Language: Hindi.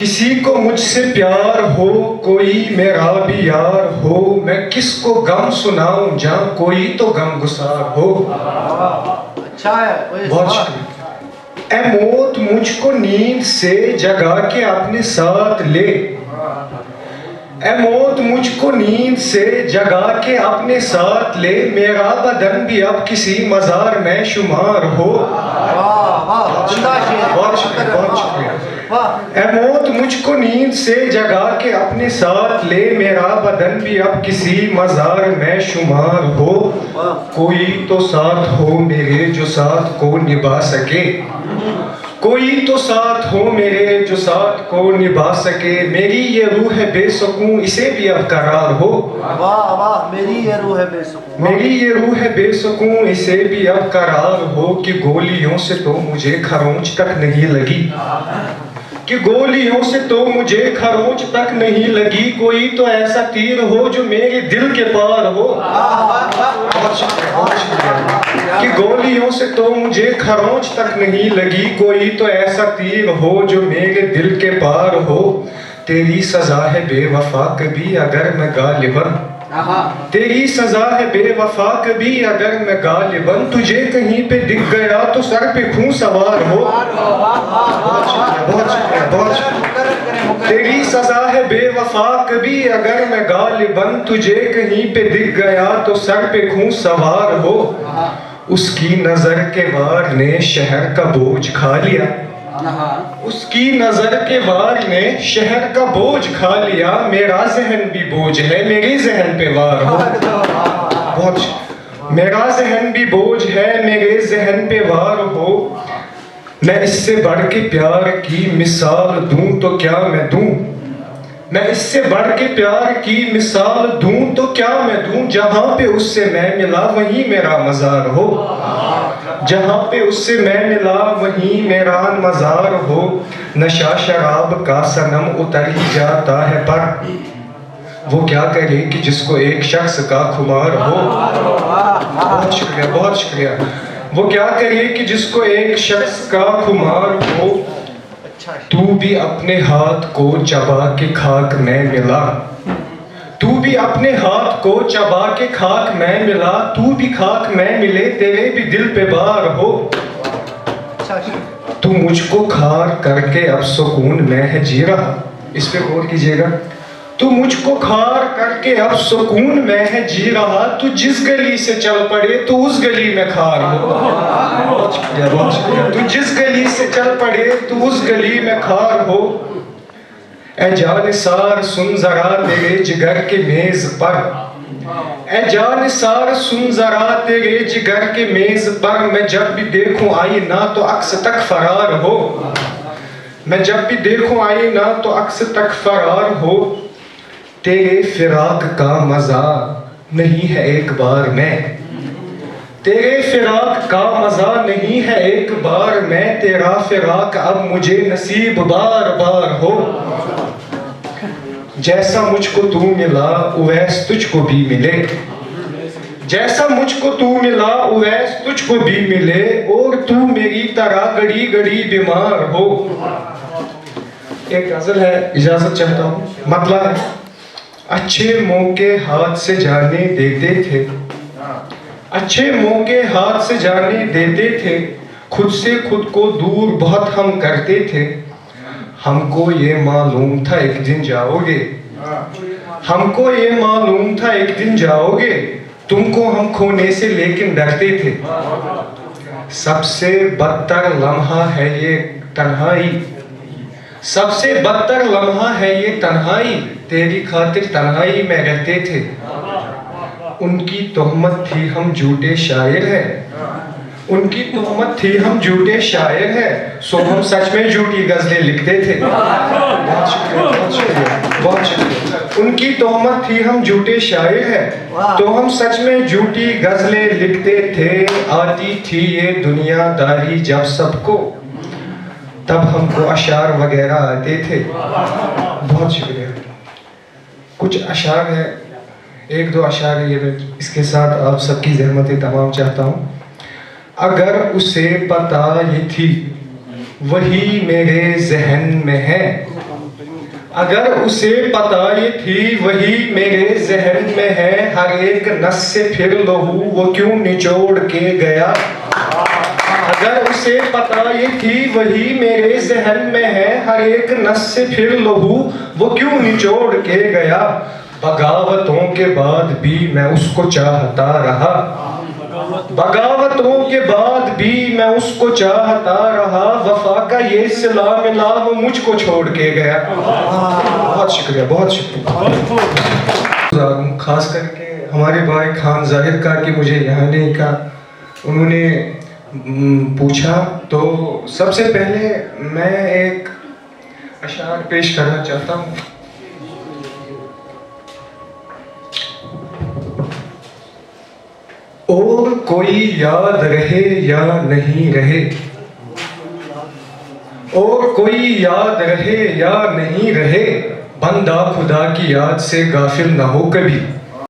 किसी को मुझसे प्यार हो, कोई मेरा भी यार हो, मैं किसको गम सुनाऊं जहाँ कोई तो गमगुसार हो। अच्छा है। बहुत शुक्रिया। ऐ मौत मुझको नींद से जगा के अपने साथ ले, ऐ मौत मुझको नींद से जगा के अपने साथ ले, मेरा बदन भी अब किसी मजार में शुमार हो। बहुत शुक्रिया, बहुत शुक्रिया। ऐ मौत मुझको नींद से जगा के अपने साथ ले, मेरा बदन भी अब किसी मजार में शुमार हो। कोई तो साथ हो मेरे जो साथ को निभा सके, कोई तो साथ हो मेरे जो साथ को निभा सके, मेरी ये रूह है बेसुकून इसे भी अब करार हो। वाह वाह, मेरी ये रूह है बेसुकून, मेरी ये रूह है बेसुकून इसे भी अब करार हो, कि गोलियों से तो मुझे खरोंच तक नहीं लगी, कि गोलियों से तो मुझे खरोंच तक नहीं लगी, कोई तो ऐसा तीर हो जो मेरे दिल के पार हो। बहुत शुक्रिया, बहुत शुक्रिया। कि गोलियों से तो मुझे खरोंच तक नहीं लगी, कोई तो ऐसा तीर हो जो मेरे दिल के पार हो। तेरी सजा है बेवफा कभी अगर मैं गालिबन, तेरी सजा है बेवफा कभी अगर मैं गालिबन, तुझे कहीं पे दिख गया तो सर पे खून सवार हो। बहुत शुक्रिया, बहुत शुक्रिया, बहुत शुक्रिया। तेरी सजा है बेवफा कभी अगर मैं गालिबन, तुझे कहीं पे दिख गया तो सर पे खून सवार हो। उसकी नजर के वार ने शहर का बोझ खा लिया, उसकी नजर के वार ने शहर का बोझ खा लिया, मेरा जहन भी बोझ है मेरे जहन पे वार हो। बहुत मेरा जहन भी बोझ है मेरे जहन पे वार हो। मैं इससे बढ़ के प्यार की मिसाल दूं तो क्या मैं दूं, मैं इससे बढ़ के प्यार की मिसाल दूं तो क्या मैं दूं, जहां पे उससे मैं मिला वहीं मेरा मजार हो, जहां पे उससे मैं मिला वहीं मेरा मजार हो। नशा शराब का सनम उतर ही जाता है पर वो क्या करे कि जिसको एक शख्स का खुमार हो। बहुत शुक्रिया, बहुत शुक्रिया। वो क्या करे कि जिसको एक शख्स का खुमार हो। तू भी अपने हाथ को चबा के खाक में मिला, तू भी अपने हाथ को चबा के खाक में मिला, तू भी खाक में मिले तेरे भी दिल पे बार हो। तू मुझको खार करके अब सुकून में है जी रहा, इस पे गौर कीजिएगा। तू मुझको खार करके अब सुकून में है जी रहा, तू जिस गली से चल पड़े तो उस गली में खार हो। बहुत शुक्रिया, बहुत शुक्रिया। तू जिस गली से चल पड़े तो उस गली में खार हो। ऐ जानिसार सुन जरा तेरे जिगर के मेज पर, ऐ जानिसार सुन जरा तेरे जिगर के मेज पर, मैं जब भी देखूं आई ना तो अक्स तक फरार हो, मैं जब भी देखूं आई ना तो अक्स तक फरार हो। तेरे फिराक का मजा नहीं है एक बार में, तेरे फिराक का मजा नहीं है एक बार में, तेरा फिराक अब मुझे नसीब बार बार हो। जैसा मुझको तू मिला उवैस तुझको भी मिले, जैसा मुझको तू मिला उवैस तुझको भी मिले, और तू मेरी तरह घड़ी घड़ी बीमार हो। एक गजल है, इजाजत चाहता हूँ। मतलब है, अच्छे मौके हाथ से जाने देते थे, अच्छे मौके हाथ से जाने देते थे, खुद से खुद को दूर बहुत हम करते थे। हमको ये मालूम था एक दिन जाओगे, हमको ये मालूम था एक दिन जाओगे, तुमको हम खोने से लेकिन डरते थे। सबसे बदतर लम्हा है ये तन्हाई, सबसे बदतर लम्हा है ये तन्हाई, तेरी खातिर तन्हाई में रहते थे। उनकी तोहमत थी हम झूठे शायर हैं, उनकी तोहमत थी हम झूठे शायर हैं, सो हम सच में झूठी गजलें लिखते थे। बहुत शुक्रिया, बहुत शुक्रिया, बहुत शुक्रिया। उनकी तोहमत थी हम झूठे शायर हैं तो हम सच में झूठी गजलें लिखते थे। आती थी ये दुनियादारी जब सबको, तब हमको अशार वगैरह आते थे। बहुत शुक्रिया। कुछ अशार है, एक दो अशार है, ये इसके साथ आप सबकी ज़हमतें तमाम चाहता हूँ। अगर उसे पता ये थी वही मेरे जहन में है, अगर उसे पता ये थी वही मेरे जहन में है, हर एक नस से फिर लहू वो क्यों निचोड़ के गया। अगर उसे पता ये थी वही मेरे जहन में है, हर एक नस से फिर लहू वो क्यों निचोड़ के गया। बगावतों के बाद भी मैं उसको चाहता रहा, बगावतों के बाद भी मैं उसको चाहता रहा। वफा का ये सिला मिला वो मुझको छोड़ के गया। बहुत शुक्रिया, बहुत शुक्रिया। खास करके हमारे भाई खान जाहिर का कि मुझे यहाँ नहीं का, उन्होंने पूछा तो सबसे पहले मैं एक अशार पेश करना चाहता हूँ। और कोई याद रहे या नहीं रहे, और कोई याद रहे या नहीं रहे, बंदा खुदा की याद से गाफिल ना हो कभी।